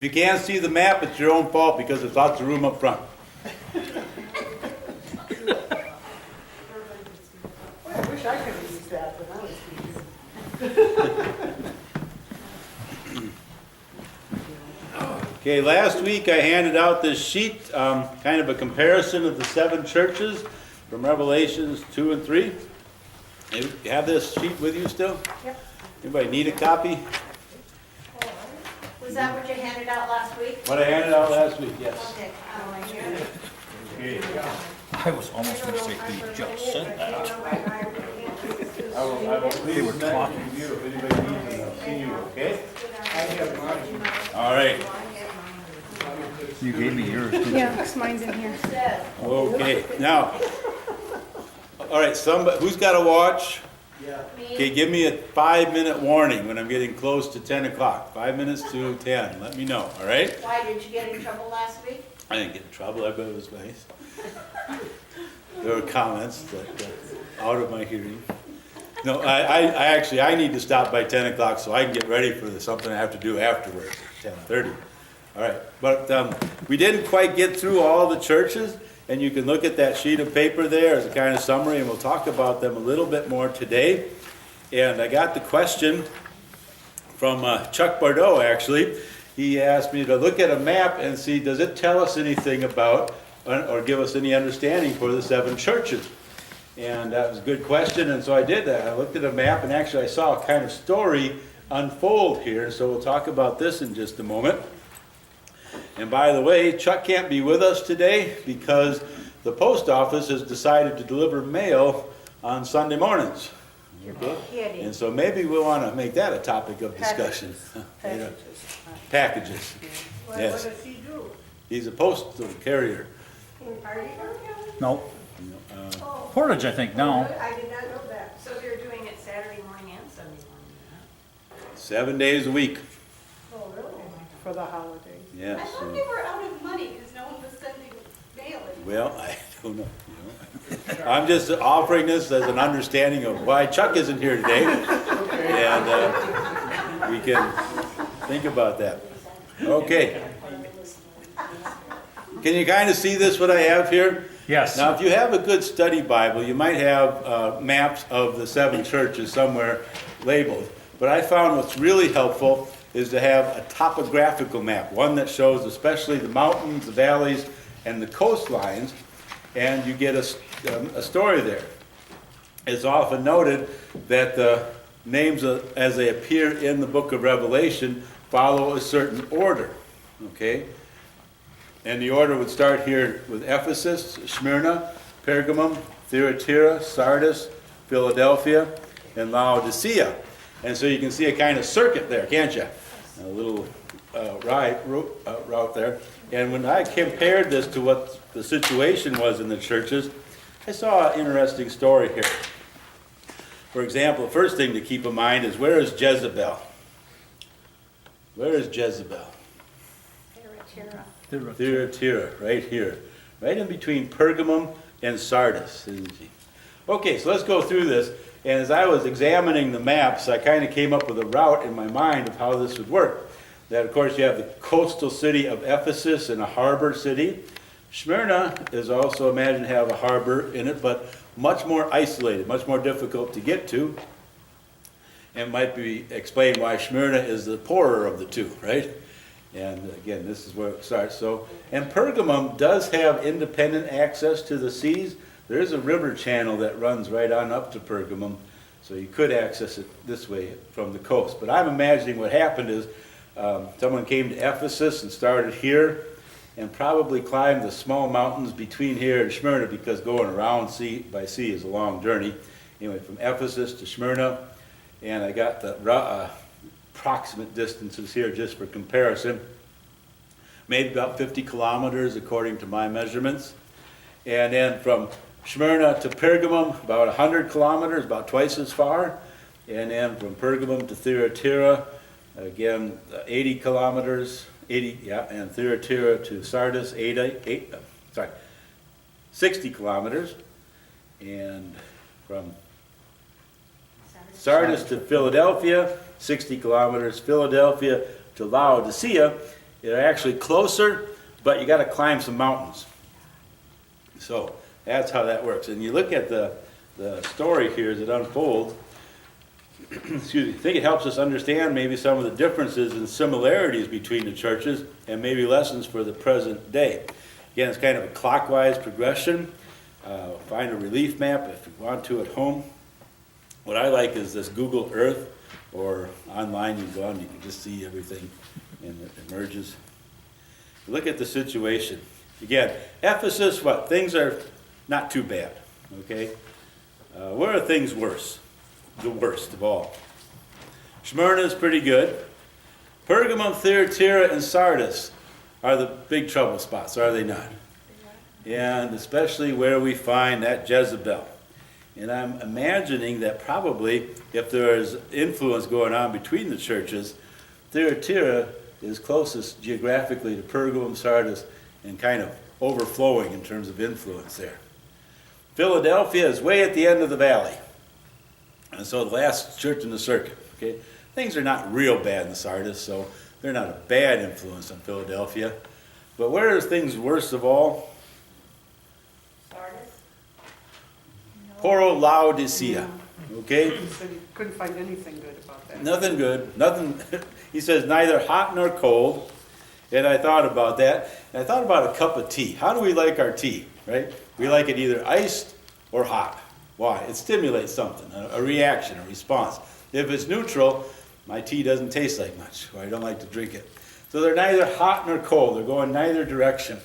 If you can't see the map, it's your own fault because there's lots of room up front. I wish I could have used that when I was teaching. Okay, last week I handed out this sheet, kind of a comparison of the 7 churches from Revelations 2 and 3. You have this sheet with you still? Yep. Anybody need a copy? Was that what you handed out last week? What I handed out last week, yes. Okay, I don't like it. Okay. I was almost going to say, he just said that. I will please They were connect talking. with you if anybody needs it. I'll see you, okay? All right. You gave me yours too. Yeah, mine's in here. Okay, now, all right, somebody, who's got a watch? Okay, give me a 5-minute warning when I'm getting close to 10 o'clock. 5 minutes to 10, let me know, all right? Why, did you get in trouble last week? I didn't get in trouble, I bet it was nice. There were comments that, out of my hearing. No, I need to stop by 10 o'clock so I can get ready for something I have to do afterwards, 10:30. All right, but we didn't quite get through all the churches, and you can look at that sheet of paper there as a kind of summary, and we'll talk about them a little bit more today. And I got the question from Chuck Bordeaux, actually. He asked me to look at a map and see, does it tell us anything about or give us any understanding for the 7 churches? And that was a good question, and so I did that. I looked at a map, and actually I saw a kind of story unfold here, so we'll talk about this in just a moment. And by the way, Chuck can't be with us today because the post office has decided to deliver mail on Sunday mornings. Okay? And so maybe we'll want to make that a topic of discussion. Packages. What Yes. does he do? He's a postal carrier. In Pardeeville? No, Portage, I think, now. I did not know that. So they're doing it Saturday morning and Sunday morning? 7 days a week. Oh, really? For the holidays. Yes. I thought they were out of money because no one was sending mail anymore. Well, I don't know. I'm just offering this as an understanding of why Chuck isn't here today. And we can think about that. Okay. Can you kind of see this, what I have here? Yes. Now, if you have a good study Bible, you might have maps of the 7 churches somewhere labeled. But I found what's really helpful is to have a topographical map, one that shows especially the mountains, the valleys, and the coastlines, and you get a story there. It's often noted that the names as they appear in the book of Revelation follow a certain order, okay? And the order would start here with Ephesus, Smyrna, Pergamum, Thyatira, Sardis, Philadelphia, and Laodicea. And so you can see a kind of circuit there, can't you? A little route there. And when I compared this to what the situation was in the churches, I saw an interesting story here. For example, the first thing to keep in mind is, where is Jezebel? Where is Jezebel? Thyatira, right here. Right in between Pergamum and Sardis, isn't she? Okay, so let's go through this. And as I was examining the maps, I kind of came up with a route in my mind of how this would work. That, of course, you have the coastal city of Ephesus and a harbor city. Smyrna is also imagined to have a harbor in it, but much more isolated, much more difficult to get to. And might be explained why Smyrna is the poorer of the two, right? And again, this is where it starts. So, and Pergamum does have independent access to the seas. There is a river channel that runs right on up to Pergamum, so you could access it this way from the coast. But I'm imagining what happened is someone came to Ephesus and started here and probably climbed the small mountains between here and Smyrna, because going around by sea is a long journey. Anyway, from Ephesus to Smyrna, and I got the approximate distances here just for comparison. Made about 50 kilometers according to my measurements. And then from Smyrna to Pergamum, about 100 kilometers, about twice as far. And then from Pergamum to Thyatira, again, 80 kilometers, and Thyatira to Sardis, 60 kilometers. And from Sardis to Philadelphia, 60 kilometers, Philadelphia to Laodicea, They're actually closer, but you got to climb some mountains. So that's how that works. And you look at the story here as it unfolds. Excuse me. I think it helps us understand maybe some of the differences and similarities between the churches and maybe lessons for the present day. Again, it's kind of a clockwise progression. Find a relief map if you want to at home. What I like is this Google Earth, or online you go on, you can just see everything and it emerges. Look at the situation. Again, Ephesus, what? Things are not too bad, okay? Where are things worse? The worst of all. Smyrna is pretty good. Pergamum, Thyatira, and Sardis are the big trouble spots, are they not? And especially where we find that Jezebel. And I'm imagining that probably if there is influence going on between the churches, Thyatira is closest geographically to Pergamum, Sardis, and kind of overflowing in terms of influence there. Philadelphia is way at the end of the valley. And so the last church in the circuit. Okay, things are not real bad in Sardis, so they're not a bad influence on Philadelphia. But where are things worst of all? Sardis? Poor old Laodicea. Okay? He said he couldn't find anything good about that. Nothing good. Nothing. He says neither hot nor cold. And I thought about that. And I thought about a cup of tea. How do we like our tea, right? We like it either iced or hot. Why? It stimulates something, a reaction, a response. If it's neutral, my tea doesn't taste like much, or I don't like to drink it. So they're neither hot nor cold. They're going neither direction.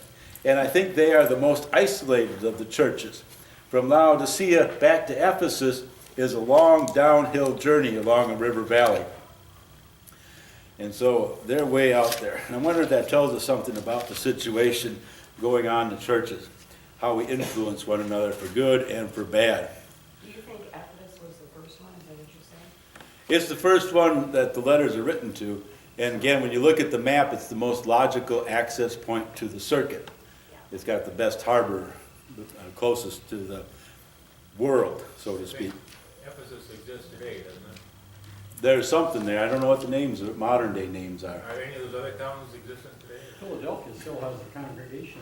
And I think they are the most isolated of the churches. From Laodicea back to Ephesus is a long downhill journey along a river valley. And so they're way out there. And I wonder if that tells us something about the situation going on in the churches, how we influence one another for good and for bad. Do you think Ephesus was the first one? Is that what you're saying? It's the first one that the letters are written to. And again, when you look at the map, it's the most logical access point to the circuit. It's got the best harbor, closest to the world, so to speak. Ephesus exists today, doesn't it? There's something there. I don't know what the names, modern day names are. Are any of those other towns existent today? Philadelphia still has a congregation,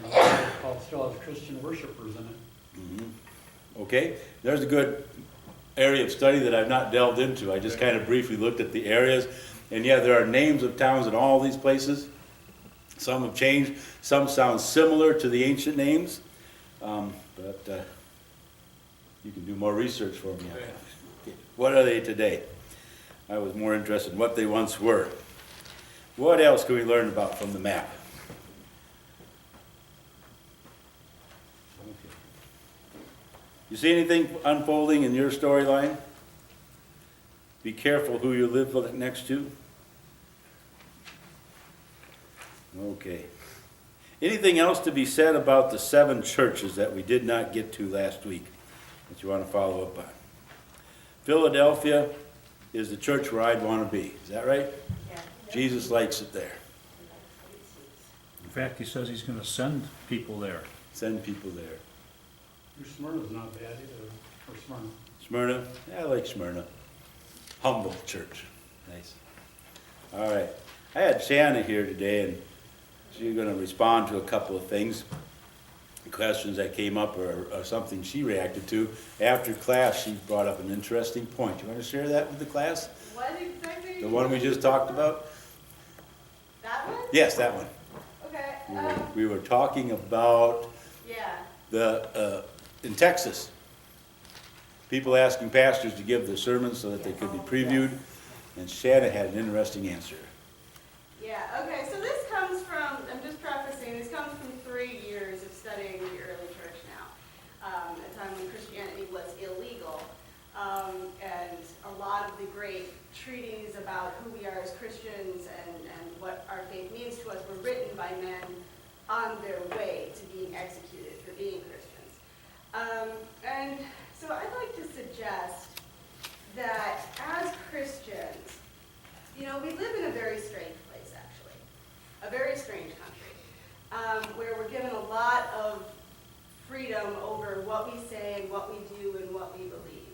still has Christian worshipers in it. Okay, there's a good area of study that I've not delved into. I just kind of briefly looked at the areas. And yeah, there are names of towns in all these places. Some have changed. Some sound similar to the ancient names. But you can do more research for me on that. Okay. What are they today? I was more interested in what they once were. What else can we learn about from the map? Okay. You see anything unfolding in your storyline? Be careful who you live next to. Okay. Anything else to be said about the 7 churches that we did not get to last week that you want to follow up on? Philadelphia is the church where I'd want to be. Is that right? Yeah. Jesus likes it there. In fact, he says he's gonna send people there. Send people there. Your Smyrna's not bad either, or Smyrna. Smyrna? Yeah, I like Smyrna. Humble church. Nice. All right. I had Shanna here today, and she's going to respond to a couple of things, questions that came up or something she reacted to. After class, she brought up an interesting point. You want to share that with the class? What exactly? The one we just talked about? That one? Yes, that one. Okay, We were talking about yeah. in Texas, people asking pastors to give their sermons so that they could be previewed, and Shanna had an interesting answer. Yeah, okay, so this comes from, I'm just prefacing, this comes from 3 years of studying the early church now, a time when Christianity was illegal, and a lot of the great treatises about who we are as Christians and what our faith means to us were written by men on their way to being executed for being Christians. And so I'd like to suggest that as Christians, you know, we live in a very strange place, actually, a very strange country, where we're given a lot of freedom over what we say and what we do and what we believe.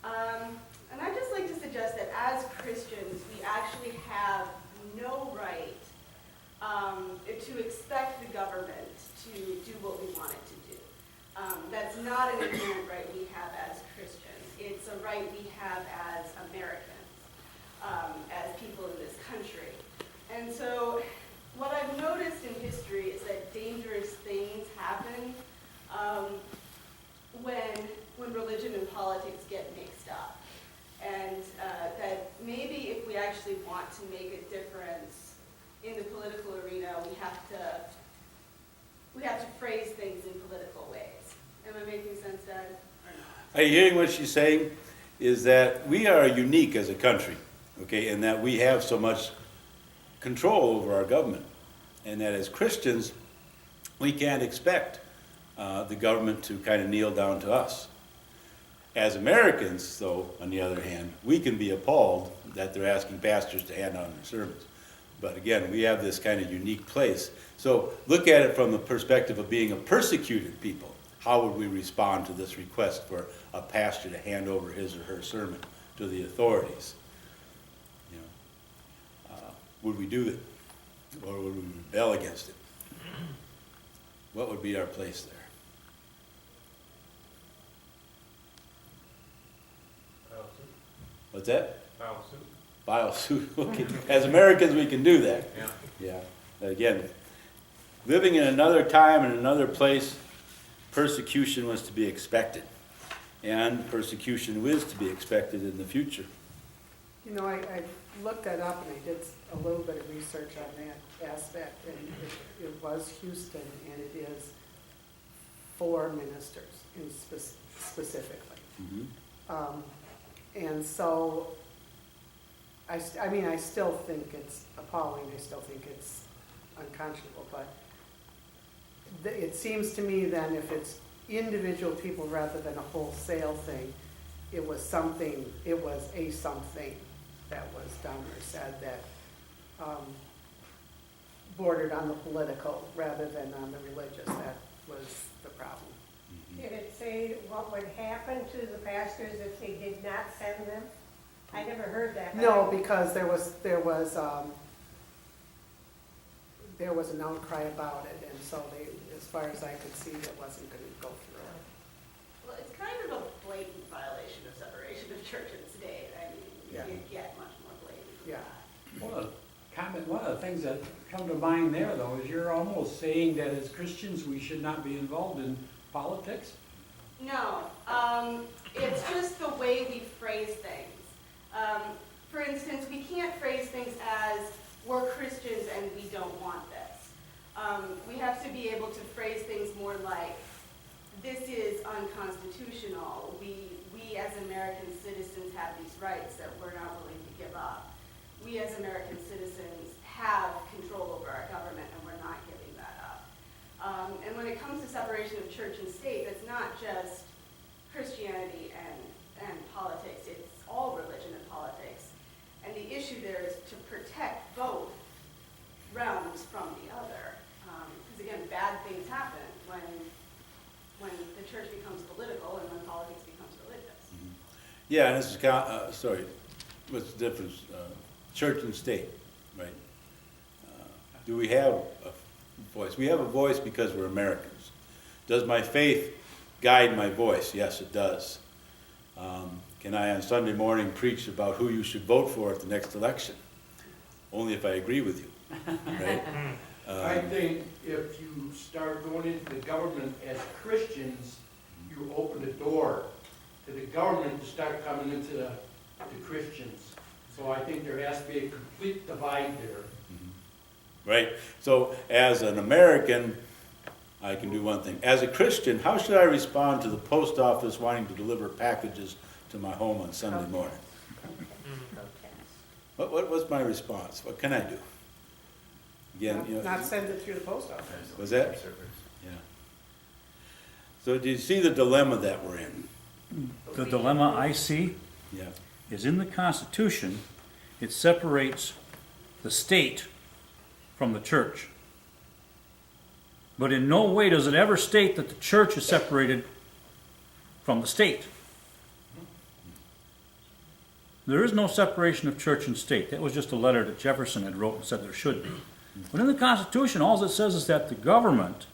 And I'd just like to suggest that as Christians, we actually have no right to expect the government to do what we want it to do. That's not an inherent right we have as Christians. It's a right we have as Americans, as people in this country. And so what I've noticed in history is that dangerous things happen when religion and politics get mixed up. And that maybe if we actually want to make a difference in the political arena, we have to phrase things in political ways. Am I making sense, Dad, or not? Are you hearing what she's saying? Is that we are unique as a country, okay, and that we have so much control over our government. And that as Christians, we can't expect the government to kind of kneel down to us. As Americans, though, on the other hand, we can be appalled that they're asking pastors to hand out their sermons. But again, we have this kind of unique place. So look at it from the perspective of being a persecuted people. How would we respond to this request for a pastor to hand over his or her sermon to the authorities? You know, would we do it? Or would we rebel against it? What would be our place there? File suit. What's that? File suit. File suit. Okay. As Americans, we can do that. Yeah. Yeah. Again, living in another time and another place, persecution was to be expected. And persecution is to be expected in the future. You know, I looked that up and I did a little bit of research on that aspect, and it was Houston, and it is for ministers specifically. Mm-hmm. And so, I mean, I still think it's appalling, I still think it's unconscionable, but it seems to me then if it's individual people rather than a wholesale thing, it was a something that was done or said that bordered on the political rather than on the religious. That was the problem. Did it say what would happen to the pastors if they did not send them? I never heard that. No, because there was an outcry about it, and so they, as far as I could see, it wasn't going to go through. Well, it's kind of a blatant violation of separation of church and state. I mean, Yeah. you get much more blatant than Yeah. that. One of the things that come to mind there, though, is you're almost saying that as Christians, we should not be involved in politics? No, it's just the way we phrase things. For instance, we can't phrase things as, we're Christians and we don't want this. We have to be able to phrase things more like, this is unconstitutional. We as American citizens have these rights that we're not willing to give up. We as American citizens have control over our government and we're not giving that up. And when it comes to separation of church and state, that's not just Christianity and politics, it's all religion and politics. And the issue there is to protect both realms from the other. Because again, bad things happen when the church becomes political and when politics becomes religious. Yeah, and this is, sorry, what's the difference? Church and state, right? Do we have a voice? We have a voice because we're Americans. Does my faith guide my voice? Yes, it does. Can I on Sunday morning preach about who you should vote for at the next election? Only if I agree with you, right? I think if you start going into the government as Christians, you open the door to the government to start coming into the Christians. So I think there has to be a complete divide there. Right? So as an American, I can do one thing. As a Christian, how should I respond to the post office wanting to deliver packages to my home on Sunday morning? What's my response? What can I do? Again, you know, Not send it through the post office. was that? Yeah. So do you see the dilemma that we're in? The dilemma I see Yeah. is in the Constitution, it separates the state from the church. But in no way does it ever state that the church is separated from the state. There is no separation of church and state. That was just a letter that Jefferson had wrote and said there should be. But in the Constitution, all it says is that the government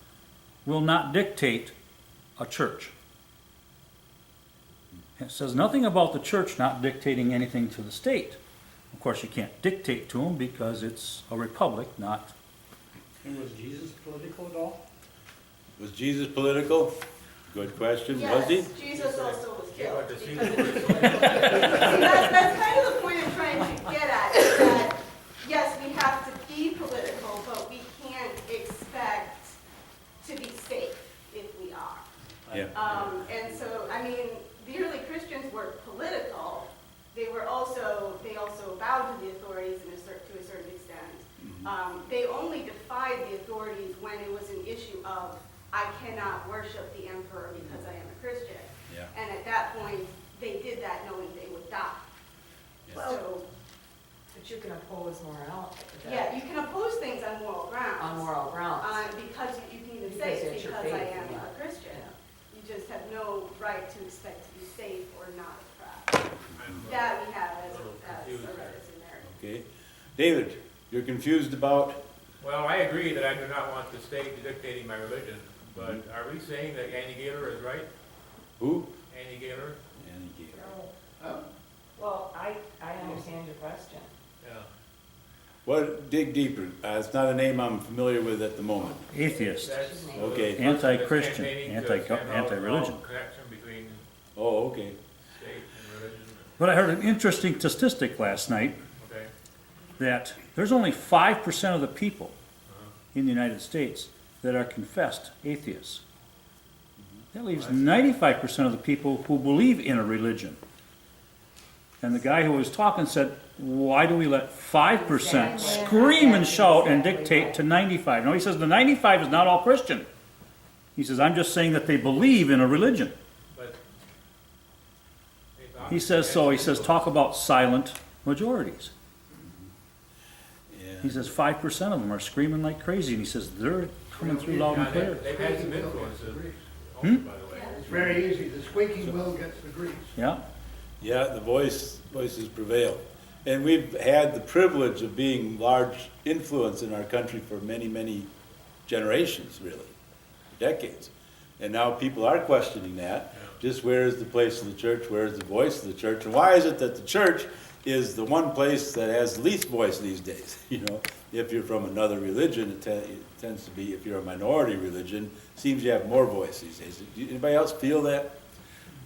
will not dictate a church. It says nothing about the church not dictating anything to the state. Of course, you can't dictate to them because it's a republic, not. And was Jesus political at all? Was Jesus political? Good question, was he? Yes, Jesus also was Yeah, killed. but the because secret- he was political. See, that's kind of the point I'm trying to get at, is that, yes, we have to be political, but we can't expect to be safe if we are. Yeah. And so, I mean, the early Christians were political. They also bowed to the authorities to a certain extent. They only defied the authorities when it was an issue of, I cannot worship the emperor because I am a Christian. Yeah. And at that point, they did that knowing they would die. Yeah. So, But you can oppose moral. yeah, you can oppose things on moral grounds. On moral grounds. Because you can even Because say it's it's your because I faith, am yeah. a Christian. Yeah. You just have no right to expect to be safe or not oppressed. That we have as a right as Americans. Okay. David, you're confused about, Well, I agree that I do not want the state dictating my religion, but are we saying that Annie Gaylor is right? who? Annie Gaylor? Annie Gaylor. Well, I understand your question. Yeah. What, dig deeper. It's not a name I'm familiar with at the moment. Atheist. That's the Okay. person Anti-Christian, that's campaigning to anti-religion. stand out connection between Oh, okay. state and religion. But I heard an interesting statistic last night Okay. that there's only 5% of the people in the United States that are confessed atheists. That leaves 95% of the people who believe in a religion. And the guy who was talking said, why do we let 5% Exactly. scream and That's shout and exactly dictate right. to 95? No, he says the 95 is not all Christian. He says, I'm just saying that they believe in a religion. But He says so, he says, talk about silent majorities. Yeah. He says 5% of them are screaming like crazy, and he says they're coming through loud and Yeah, clear. they've had some influences, Hmm? by the way. It's very easy, the squeaky wheel gets the grease. Yeah, Yeah, the voices prevail. And we've had the privilege of being large influence in our country for many, many generations, really, decades. And now people are questioning that. Just where is the place of the church? Where is the voice of the church? And why is it that the church is the one place that has the least voice these days? You know, if you're from another religion, it tends to be, if you're a minority religion, seems you have more voice these days. Do anybody else feel that?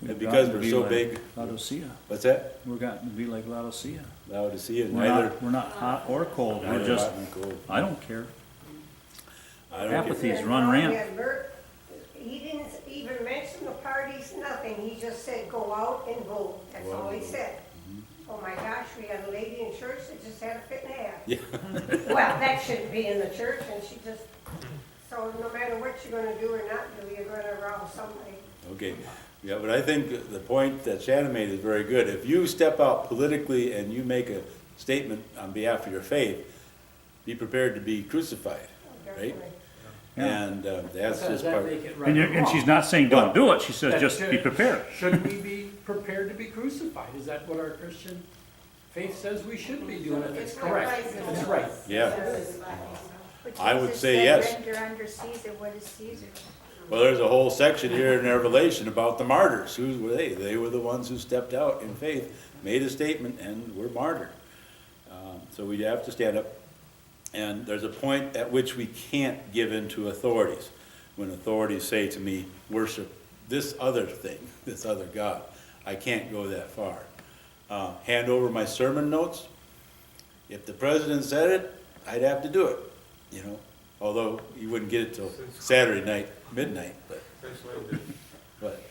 And because gotten to we're be so like big, Laodicea. what's that? We're gotten to be like Laodicea. Laodicea, We're neither. not hot or cold, we're neither just, hot nor cold. I don't care. I don't Apathy. care. He's run ramp. He didn't even mention the parties, nothing, he just said, go out and vote, that's Go out all he and vote. said. Oh my gosh, we had a lady in church that just had a fit and a half. Yeah. Well, that shouldn't be in the church, and she just, so no matter what you're gonna do or not do, you're gonna rouse somebody. Okay, yeah, but I think the point that Shannon made is very good. If you step out politically and you make a statement on behalf of your faith, be prepared to be crucified, right? Definitely. Yeah. And that's Does just that part. make it right And, or and she's wrong? not saying don't do it, she says That just should- be prepared. Should we be prepared to be crucified? Is that what our Christian faith says we should be doing if it's It's what correct? Christ If it's says. right. Yeah, But I would Jesus say said, yes. Render unto Caesar what is Caesar's. well, there's a whole section here in Revelation about the martyrs. Who were they? They were the ones who stepped out in faith, made a statement, and were martyred. So we have to stand up. And there's a point at which we can't give in to authorities. When authorities say to me, worship this other thing, this other God, I can't go that far. Hand over my sermon notes. If the president said it, I'd have to do it, you know. Although you wouldn't get it till Saturday night, midnight, Since when did- but,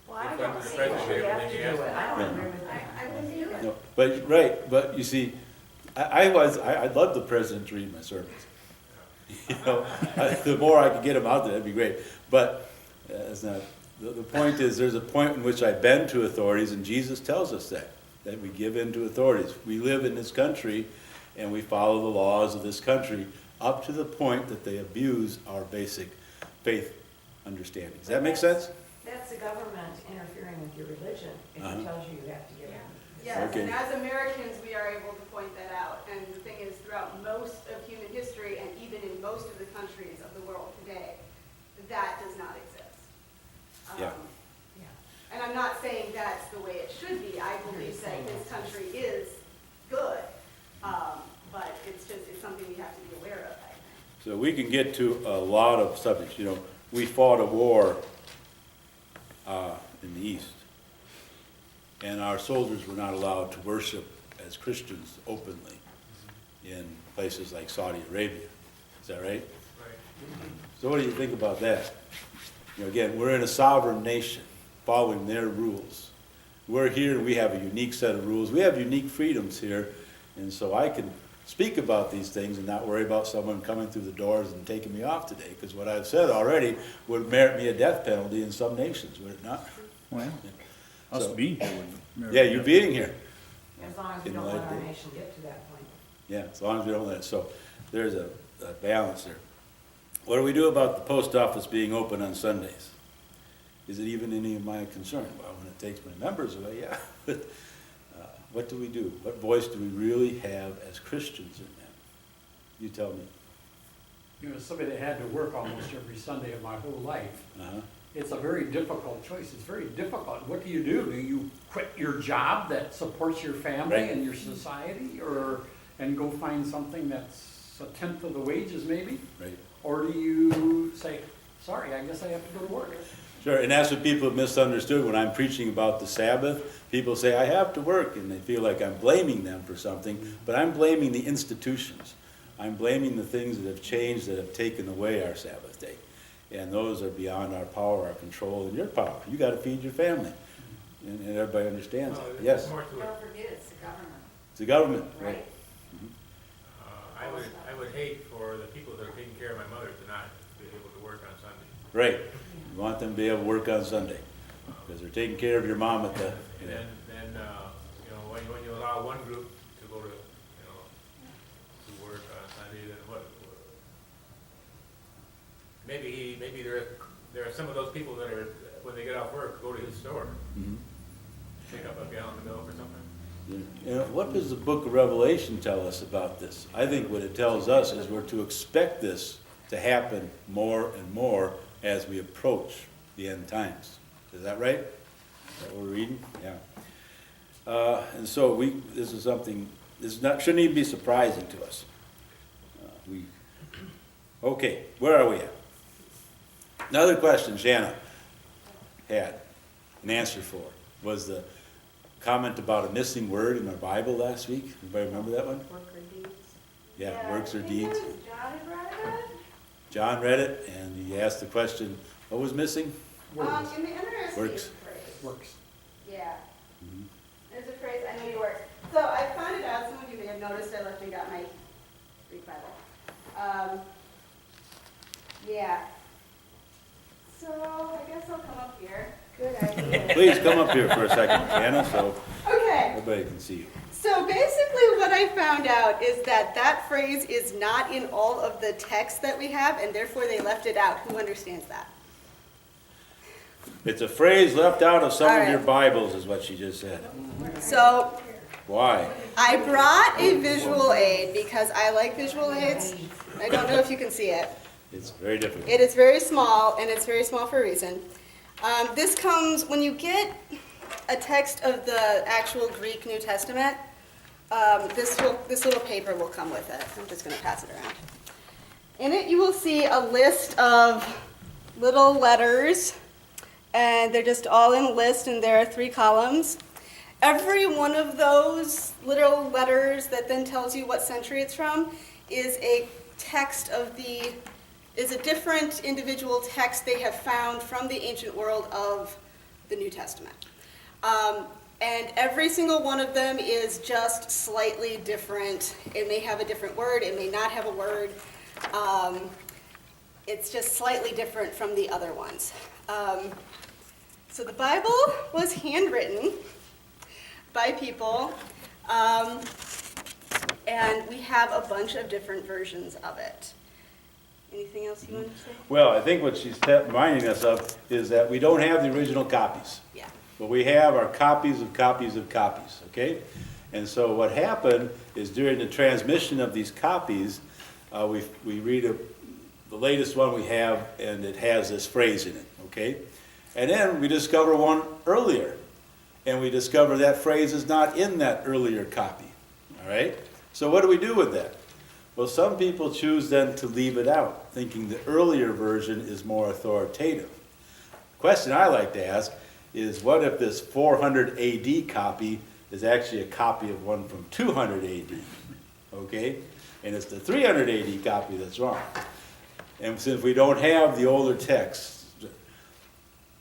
Well, I If don't under the see that we president, have to everything do has it, to- I don't Yeah. agree with that. I wouldn't do it. no, but, right, but you see, I'd love the president to read my sermons. You know, the more I could get him out there, that'd be great. But it's not, the point is, there's a point in which I bend to authorities, and Jesus tells us that we give in to authorities. We live in this country, and we follow the laws of this country up to the point that they abuse our basic faith understanding. Does that make sense? That's the government interfering with your religion if Uh-huh. it tells you you have to give in. Yes, Okay. and as Americans, we are able to point that out. And the thing is, throughout most of human history and countries of the world today, that does not exist. Yeah. And I'm not saying that's the way it should be. I believe that this country is good, but it's something we have to be aware of, I think. So we can get to a lot of subjects. You know, we fought a war in the East, and our soldiers were not allowed to worship as Christians openly in places like Saudi Arabia. Is that right? Right. So what do you think about that? You know, again, we're in a sovereign nation, following their rules. We're here and we have a unique set of rules. We have unique freedoms here, and so I can speak about these things and not worry about someone coming through the doors and taking me off today, because what I've said already would merit me a death penalty in some nations, would it not? Well, us So- being here would. Yeah, you being here. As long as we In don't the let light our day. nation get to that point. Yeah, as long as we don't let it. So there's a balance there. What do we do about the post office being open on Sundays? Is it even any of my concern? Well, when it takes my members away, yeah. But what do we do? What voice do we really have as Christians in that? You tell me. You know, somebody that had to work almost every Sunday of my whole life, Uh-huh. it's a very difficult choice. It's very difficult. What do? Do you quit your job that supports your family Right. and your society, and go find something that's a tenth of the wages maybe? Right. Or do you say, sorry, I guess I have to go to work? Sure, and that's what people have misunderstood when I'm preaching about the Sabbath. People say, I have to work, and they feel like I'm blaming them for something, but I'm blaming the institutions. I'm blaming the things that have changed, that have taken away our Sabbath day. And those are beyond our power, our control, and your power. You gotta feed your family. And everybody understands Well, that. there's Yes, more to it. Don't forget, it's the government, it's the government, right? right? I would hate for the people that are taking care of my mother to not be able to work on Sunday. Right. You want them to be able to work on Sunday, because they're taking care of your mom at the, And then, you know, when you allow one group to go to, you know, to work on Sunday, then what? Maybe there are some of those people that are, when they get off work, go to his store, Mhm. pick up a gallon of milk or something. You know, what does the book of Revelation tell us about this? I think what it tells us is we're to expect this to happen more and more as we approach the end times. Is that right? Is that what we're reading? Yeah. And so this is something, shouldn't even be surprising to us. Okay, where are we at? Another question Shanna had an answer for was the comment about a missing word in our Bible last week. Anybody remember that one? Work or deeds. Yeah, works or I think deeds. it was John had brought it up. John read it, and he asked the question, what was missing? Works. In the interesting Works. phrase. Works. Yeah. Mhm. There's a phrase, I know you work. So I found it out, some of you may have noticed I left and got my Greek Bible. Yeah. So I guess I'll come up here. Good idea. Please come up here for a second, Shanna, so Okay. everybody can see you. So basically what I found out is that that phrase is not in all of the text that we have, and therefore they left it out. Who understands that? It's a phrase left out of some All of your right. Bibles, is what she just said. So Why? I brought a visual aid because I like visual aids. I don't know if you can see it. It's very difficult. It is very small, and it's very small for a reason. This comes, when you get a text of the actual Greek New Testament, this little paper will come with it. I'm just going to pass it around. In it, you will see a list of little letters, and they're just all in a list, and there are 3 columns. Every one of those little letters that then tells you what century it's from is a text is a different individual text they have found from the ancient world of the New Testament. And every single one of them is just slightly different. It may have a different word, it may not have a word. It's just slightly different from the other ones. So the Bible was handwritten by people, and we have a bunch of different versions of it. Anything else you want to say? Well, I think what she's reminding us of is that we don't have the original copies. Yeah. What we have are copies of copies of copies, okay? And so what happened is during the transmission of these copies, we read the latest one we have, and it has this phrase in it, okay? And then we discover one earlier, and we discover that phrase is not in that earlier copy, all right? So what do we do with that? Well, some people choose then to leave it out, thinking the earlier version is more authoritative. The question I like to ask is, what if this 400 AD copy is actually a copy of one from 200 AD, okay? And it's the 300 AD copy that's wrong. And since we don't have the older text,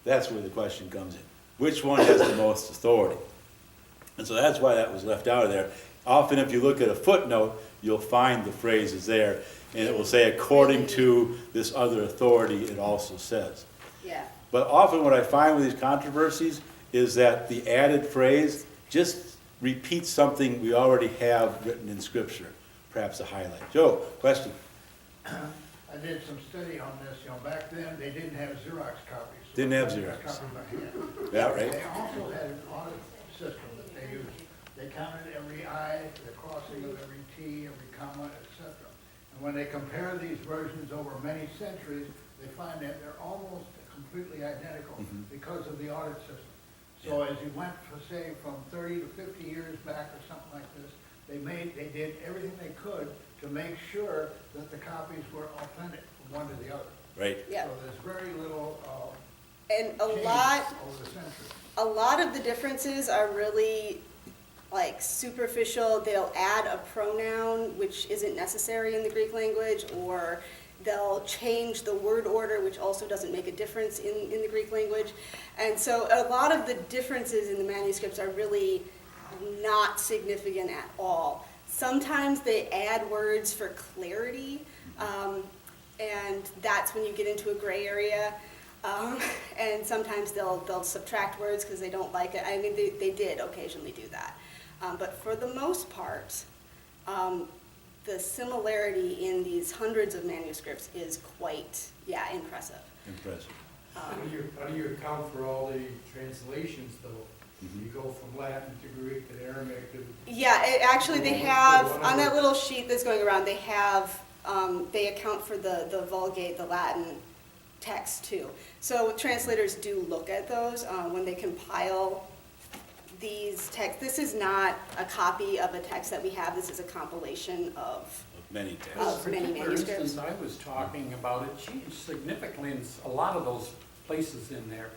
that's where the question comes in. Which one has the most authority? And so that's why that was left out of there. Often if you look at a footnote, you'll find the phrases there, and it will say, according to this other authority, it also says. Yeah. But often what I find with these controversies is that the added phrase just repeats something we already have written in Scripture, perhaps a highlight. Joe, question? I did some study on this, back then, they didn't have Xerox copies. So Didn't have they Xerox. copied by hand. Yeah, right? They also had an audit system that they used. They counted every I, the crossing of every T, every comma, etc. And when they compare these versions over many centuries, they find that they're almost completely identical because of the audit system. So as you went, for say, from 30 to 50 years back or something like this, they did everything they could to make sure that the copies were authentic from one to the other. Right. Yeah. So there's very little And change over the centuries. a lot of the differences are really like superficial. They'll add a pronoun which isn't necessary in the Greek language, or they'll change the word order, which also doesn't make a difference in the Greek language. And so a lot of the differences in the manuscripts are really not significant at all. Sometimes they add words for clarity, and that's when you get into a gray area. And sometimes they'll subtract words because they don't like it. I mean, they did occasionally do that. But for the most part, the similarity in these hundreds of manuscripts is quite, impressive. Impressive. How do you account for all the translations, though? You go from Latin to Greek to Aramaic to... Yeah, actually they have, on that little sheet that's going around, they have, they account for the Vulgate, the Latin text too. So translators do look at those when they compile these texts. This is not a copy of a text that we have, this is a compilation of Many texts. Of many For manuscripts. instance, I was talking about it changed significantly in a lot of those places in there.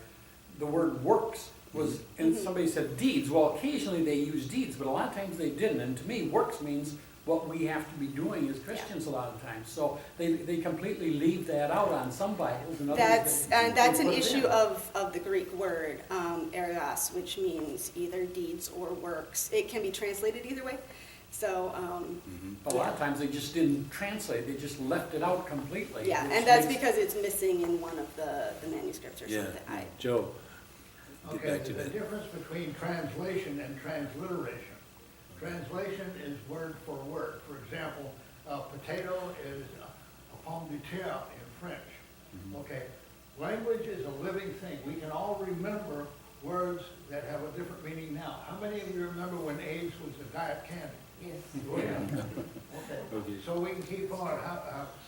The word works was, and somebody said deeds. Well, occasionally they use deeds, but a lot of times they didn't. And to me, works means what we have to be doing as Christians a lot of times. So they completely leave that out on some Bibles and others. That's an put it issue in. of the Greek word, ergos, which means either deeds or works. It can be translated either way. So, A lot of times they just didn't translate, they just left it out completely. yeah, which and that's makes- because it's missing in one of the manuscripts or Yeah, something. Joe, get Okay, back to there's a that. difference between translation and transliteration. Translation is word for word. For example, potato is a pomme de terre in French. Okay, language is a living thing. We can all remember words that have a different meaning now. How many of you remember when AIDS was a diet candy? Yes. Okay, so we can keep on.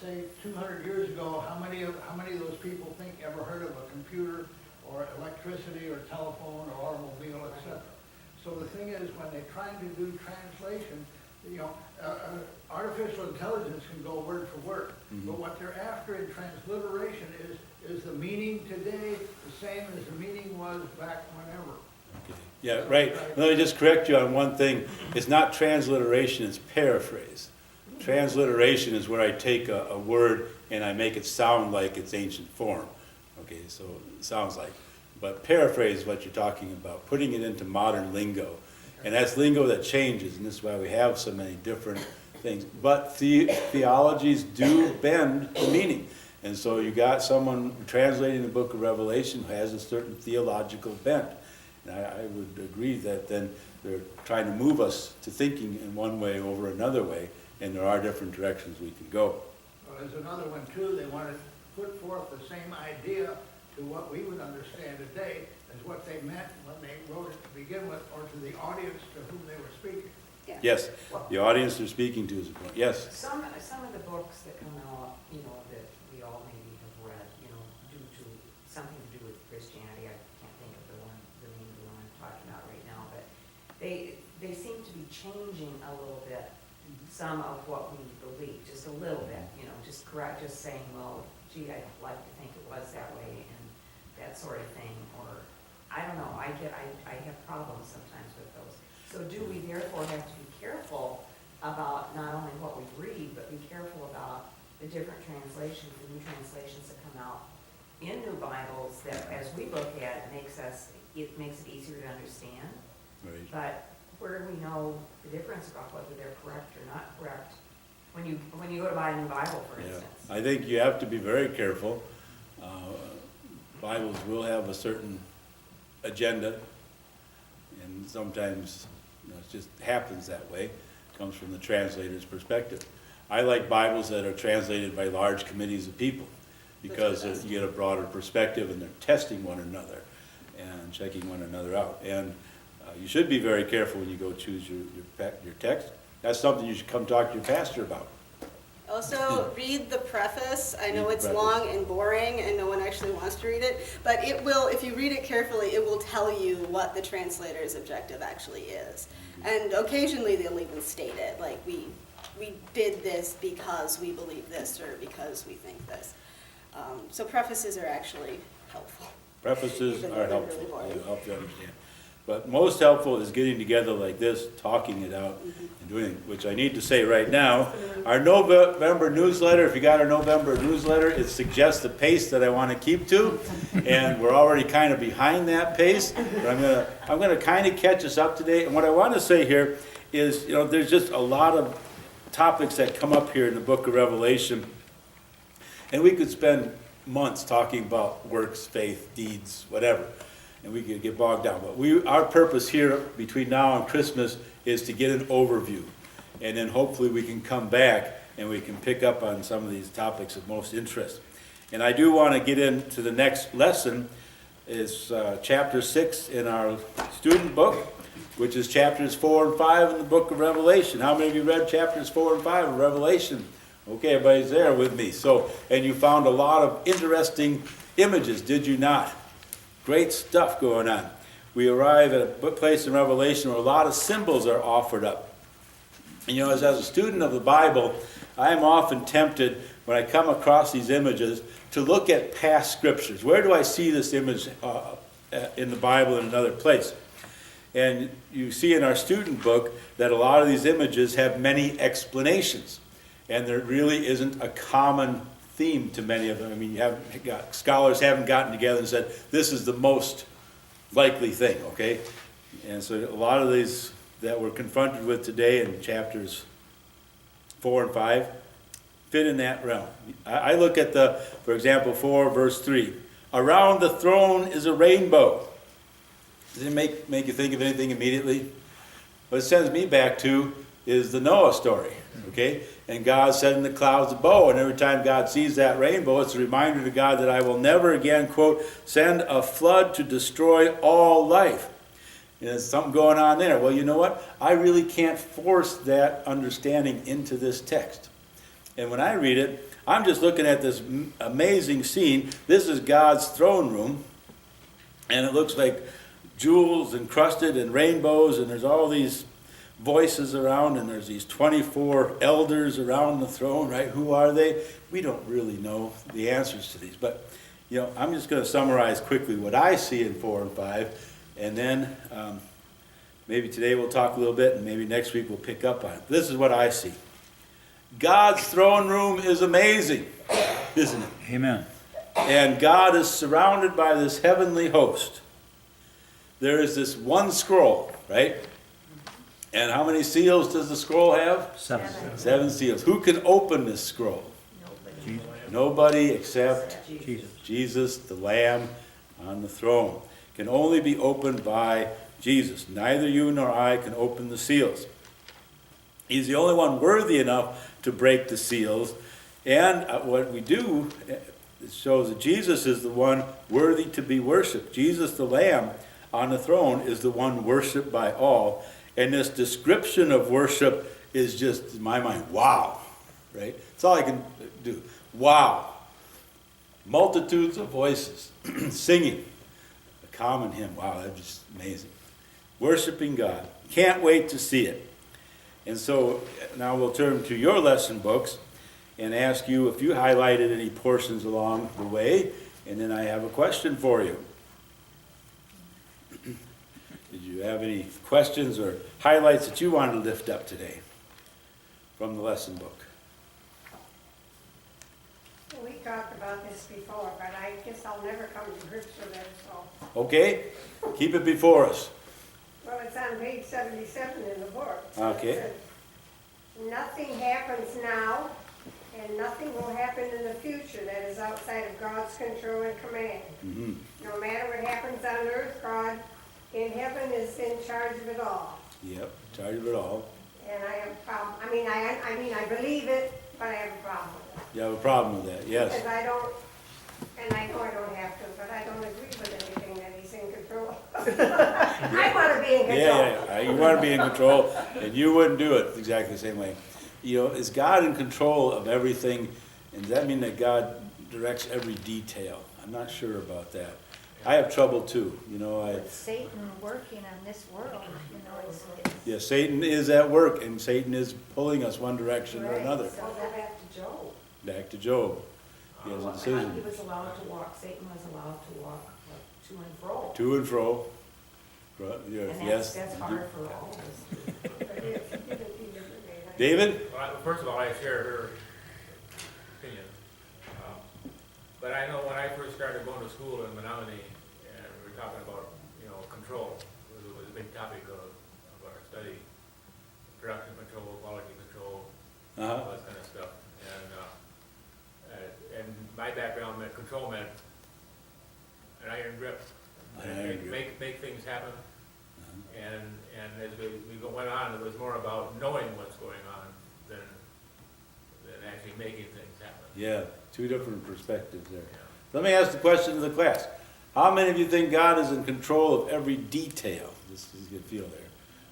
Say 200 years ago, how many of those people think ever heard of a computer or electricity or telephone or automobile, etc.? So the thing is, when they're trying to do translation, artificial intelligence can go word for word, but what they're after in transliteration is the meaning today the same as the meaning was back whenever. Yeah, right. Let me just correct you on one thing. It's not transliteration, it's paraphrase. Transliteration is where I take a word and I make it sound like its ancient form. Okay, so it sounds like. But paraphrase is what you're talking about, putting it into modern lingo. And that's lingo that changes, and this is why we have so many different things. But theologies do bend the meaning. And so you got someone translating the book of Revelation who has a certain theological bent. And I would agree that then they're trying to move us to thinking in one way over another way, and there are different directions we can go. Well, there's another one too. They want to put forth the same idea to what we would understand today as what they meant when they wrote it to begin with, or to the audience to whom they were speaking. Yes, the audience they're speaking to is a point. Yes? Some of the books that come out, that we they seem to be changing a little bit, some of what we believe, just a little bit, you know, just saying, well, gee, I'd like to think it was that way, and that sort of thing, or, I don't know, I have problems sometimes with those. So do we therefore have to be careful about not only what we read, but be careful about the different translations, the new translations that come out in new Bibles that, as we look at, it makes it easier to understand. Right. But where do we know the difference about whether they're correct or not correct? When you go to buy a new Bible, for Yeah. instance. I think you have to be very careful. Bibles will have a certain agenda, and sometimes, you know, it just happens that way. It comes from the translator's perspective. I like Bibles that are translated by large committees of people, because you get a broader perspective, and they're testing one another and checking one another out. And you should be very careful when you go choose your text. That's something you should come talk to your pastor about. Also, read the preface. I know Read the it's preface. long and boring and no one actually wants to read it, but it will, if you read it carefully, it will tell you what the translator's objective actually is. And occasionally they'll even state it, like we did this because we believe this or because we think this. So prefaces are actually helpful. Prefaces Even though are they're helpful, really boring. they help you understand. But most helpful is getting together like this, talking it out, and doing it, which I need to say right now. Our November newsletter, if you got our November newsletter, it suggests the pace that I want to keep to, and we're already kind of behind that pace. But I'm gonna kind of catch us up today. And what I want to say here is, you know, there's just a lot of topics that come up here in the book of Revelation, and we could spend months talking about works, faith, deeds, whatever, and we could get bogged down. But our purpose here between now and Christmas is to get an overview, and then hopefully we can come back and we can pick up on some of these topics of most interest. And I do want to get into the next lesson, is chapter 6 in our student book, which is chapters 4 and 5 in the book of Revelation. How many of you read chapters 4 and 5 of Revelation? Okay, everybody's there with me. So, and you found a lot of interesting images, did you not? Great stuff going on. We arrive at a place in Revelation where a lot of symbols are offered up. And you know, as a student of the Bible, I am often tempted when I come across these images to look at past scriptures. Where do I see this image in the Bible in another place? And you see in our student book that a lot of these images have many explanations. And there really isn't a common theme to many of them. I mean, scholars haven't gotten together and said, this is the most likely thing, okay? And so a lot of these that we're confronted with today in chapters 4 and 5 fit in that realm. I look at for example, 4 verse 3. Around the throne is a rainbow. Does it make you think of anything immediately? What it sends me back to is the Noah story, okay? And God set in the clouds a bow, and every time God sees that rainbow, it's a reminder to God that I will never again, quote, send a flood to destroy all life. And there's something going on there. Well, you know what? I really can't force that understanding into this text. And when I read it, I'm just looking at this amazing scene. This is God's throne room, and it looks like jewels encrusted and rainbows, and there's all these voices around, and there's these 24 elders around the throne, right? Who are they? We don't really know the answers to these, but you know, I'm just going to summarize quickly what I see in 4 and 5, and then maybe today we'll talk a little bit, and maybe next week we'll pick up on it. This is what I see. God's throne room is amazing, isn't it? Amen. And God is surrounded by this heavenly host. There is this one scroll, right? And how many seals does the scroll have? 7. 7 seals. Who can open this scroll? Jesus. Nobody except Jesus. Jesus, the Lamb on the throne. Can only be opened by Jesus. Neither you nor I can open the seals. He's the only one worthy enough to break the seals. And what we do, it shows that Jesus is the one worthy to be worshipped. Jesus, the Lamb on the throne, is the one worshipped by all. And this description of worship is just, in my mind, wow, right? That's all I can do. Wow. Multitudes of voices singing a common hymn. Wow, that's just amazing. Worshiping God. Can't wait to see it. And so now we'll turn to your lesson books and ask you if you highlighted any portions along the way, and then I have a question for you. Did you have any questions or highlights that you wanted to lift up today from the lesson book? We talked about this before, but I guess I'll never come to grips with it, so. Okay, keep it before us. Well, it's on page 77 in the book. Okay. It says, nothing happens now, and nothing will happen in the future that is outside of God's control and command. Mhm. No matter what happens on earth, God in heaven is in charge of it all. Yep, charge of it all. And I have a problem, I mean, I believe it, but I have a problem with it. You have a problem with that, yes. Because I don't, and I know I don't have to, but I don't agree with anything that he's in control. I want to be in control. Yeah, you want to be in control, and you wouldn't do it exactly the same way. You know, is God in control of everything, and does that mean that God directs every detail? I'm not sure about that. I have trouble too, you know, With Satan working on this world, you know, it's. yeah, Satan is at work, and Satan is pulling us one direction or Right, another. So go back to Job. Back to Job. He has a He decision. was allowed to walk, Satan was allowed to walk like, to and fro. To and fro. Right, yeah, And yes. that's hard for all of us. But it's a different thing every day. David? Well, first of all, I share her opinion. But I know when I first started going to school in Menominee, and we were talking about, you know, control, it was a big topic of our study. Production control, quality control, all that kind of stuff. And my background meant control meant an iron grip. Make things happen. And as we went on, it was more about knowing what's going on than actually making things happen. Yeah, two different perspectives there. Yeah. Let me ask the question to the class. How many of you think God is in control of every detail? This is a good feel there.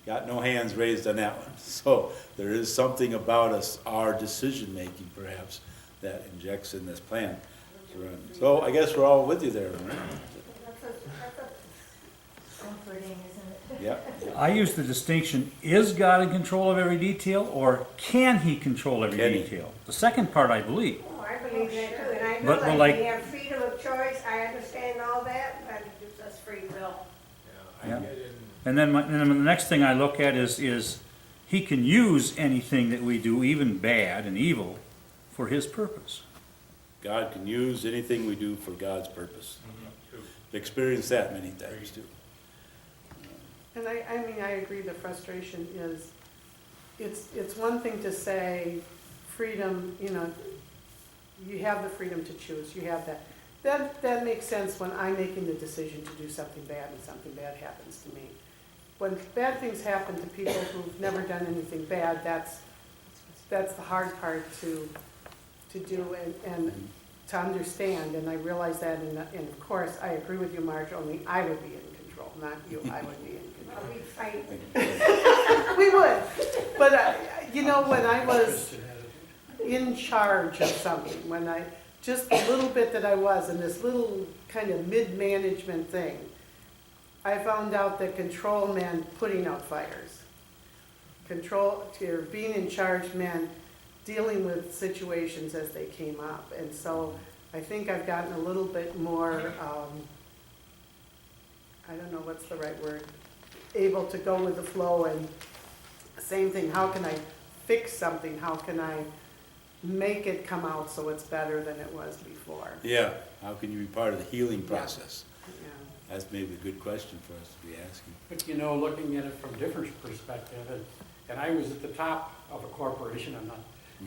Got no hands raised on that one. So there is something about us, our decision-making perhaps, that injects in this plan. So I guess we're all with you there, right? Comforting, isn't it? Yeah. I use the distinction, is God in control of every detail, or can he control every Can he? detail? The second part I believe. Oh, I believe that too, and I know But that like- we have freedom of choice, I understand all that, but it gives us free will. Yeah, I Yeah. did And then the next thing I look at is he can use anything that we do, even bad and evil, for his purpose. God can use anything we do for God's purpose. true. Experienced that many times too. And I mean, I agree, the frustration is, it's one thing to say freedom, you know, you have the freedom to choose, you have that. That makes sense when I'm making the decision to do something bad and something bad happens to me. When bad things happen to people who've never done anything bad, that's the hard part to do and to understand, and I realize that, and of course, I agree with you, Marge, only I would be in control, not you, I would be in Well, control. we fight. We would, but you know, when I was in charge of something, when I, just the little bit that I was in this little kind of mid-management thing, I found out that control meant putting out fires. Control, or being in charge meant dealing with situations as they came up. And so I think I've gotten a little bit more, I don't know what's the right word, able to go with the flow, and same thing, how can I fix something? How can I make it come out so it's better than it was before? Yeah, how can you be part of the healing process? Yeah. That's maybe a good question for us to be asking. But you know, looking at it from a different perspective, and I was at the top of a corporation, I'm not.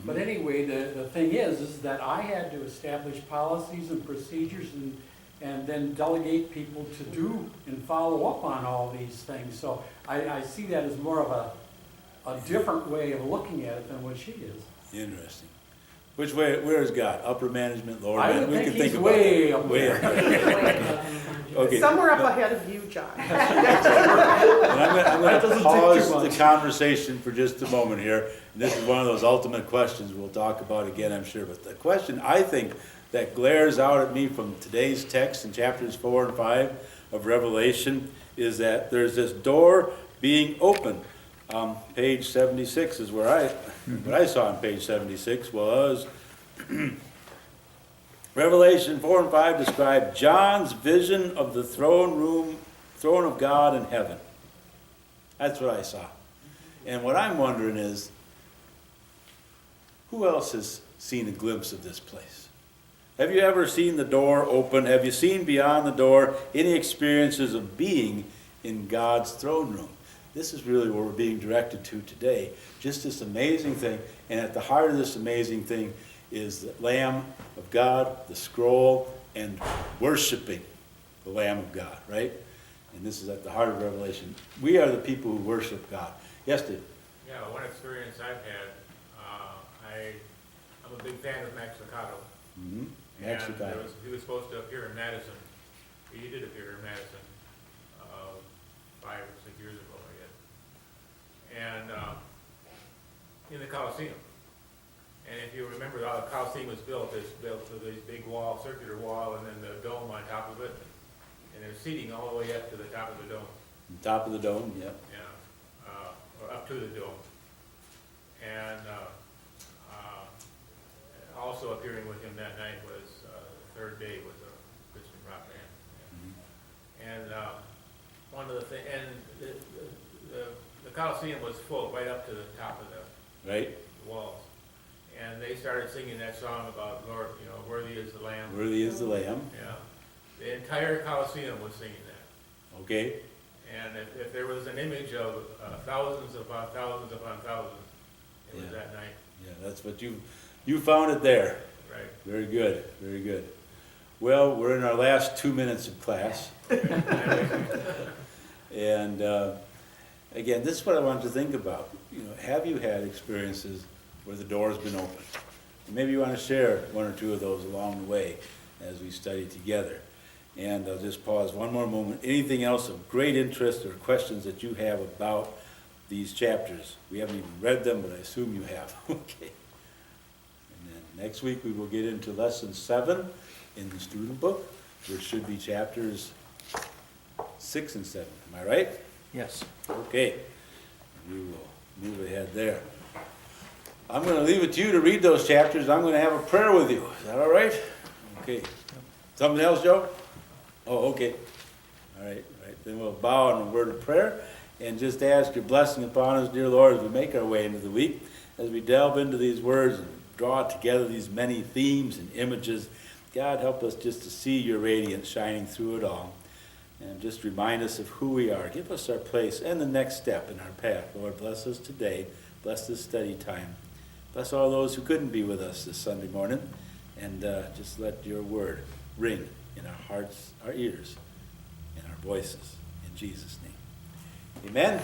But anyway, the thing is that I had to establish policies and procedures and then delegate people to do and follow up on all these things. So I see that as more of a different way of looking at it than what she is. Interesting. Which way, where is God? Upper management, lower I management? would We think can he's about way that. up Way there. up there. Okay. Somewhere up ahead of you, John. And I'm That going doesn't to take pause too the much. conversation for just a moment here. And this is one of those ultimate questions we'll talk about again, I'm sure. But the question I think that glares out at me from today's text in chapters 4 and 5 of Revelation is that there's this door being opened. Page 76 is where what I saw on page 76 was Revelation 4 and 5 describe John's vision of the throne of God in heaven. That's what I saw. And what I'm wondering is, who else has seen a glimpse of this place? Have you ever seen the door open? Have you seen beyond the door any experiences of being in God's throne room? This is really what we're being directed to today. Just this amazing thing. And at the heart of this amazing thing is the Lamb of God, the scroll, and worshiping the Lamb of God, right? And this is at the heart of Revelation. We are the people who worship God. Yes, Dave? Yeah, one experience I've had, I'm a big fan of Max Lucado. Mm-hmm. And he was supposed to appear in Madison. He did appear in Madison 5 or 6 years ago, I guess. And in the Coliseum. And if you remember, the Coliseum was built with this big wall, circular wall, and then the dome on top of it. And there's seating all the way up to the top of the dome. Top of the dome, yeah. Yeah, or up to the dome. And also appearing with him that night was, the third day was a Christian rock band. Mm-hmm. And one of the things, and the Coliseum was full right up to the top of the walls. And they started singing that song about, Lord, worthy is the Lamb. Worthy is the Lamb. Yeah. The entire Coliseum was singing that. Okay. And if there was an image of thousands upon thousands upon thousands, it was that night. Yeah, that's what you found it there. Right. Very good, very good. Well, we're in our last 2 minutes of class. And again, this is what I wanted to think about. Have you had experiences where the door's been opened? And maybe you want to share one or two of those along the way as we study together. And I'll just pause one more moment. Anything else of great interest or questions that you have about these chapters? We haven't even read them, but I assume you have. Okay. And then next week we will get into lesson 7 in the student book, which should be chapters 6 and 7. Am I right? Yes. Okay. We will move ahead there. I'm going to leave it to you to read those chapters. I'm going to have a prayer with you. Is that all right? Okay. Something else, Joe? Oh, okay. All right. Then we'll bow in a word of prayer and just ask your blessing upon us, dear Lord, as we make our way into the week, as we delve into these words and draw together these many themes and images. God, help us just to see your radiance shining through it all. And just remind us of who we are. Give us our place and the next step in our path. Lord, bless us today. Bless this study time. Bless all those who couldn't be with us this Sunday morning. And just let your word ring in our hearts, our ears, and our voices. In Jesus' name. Amen.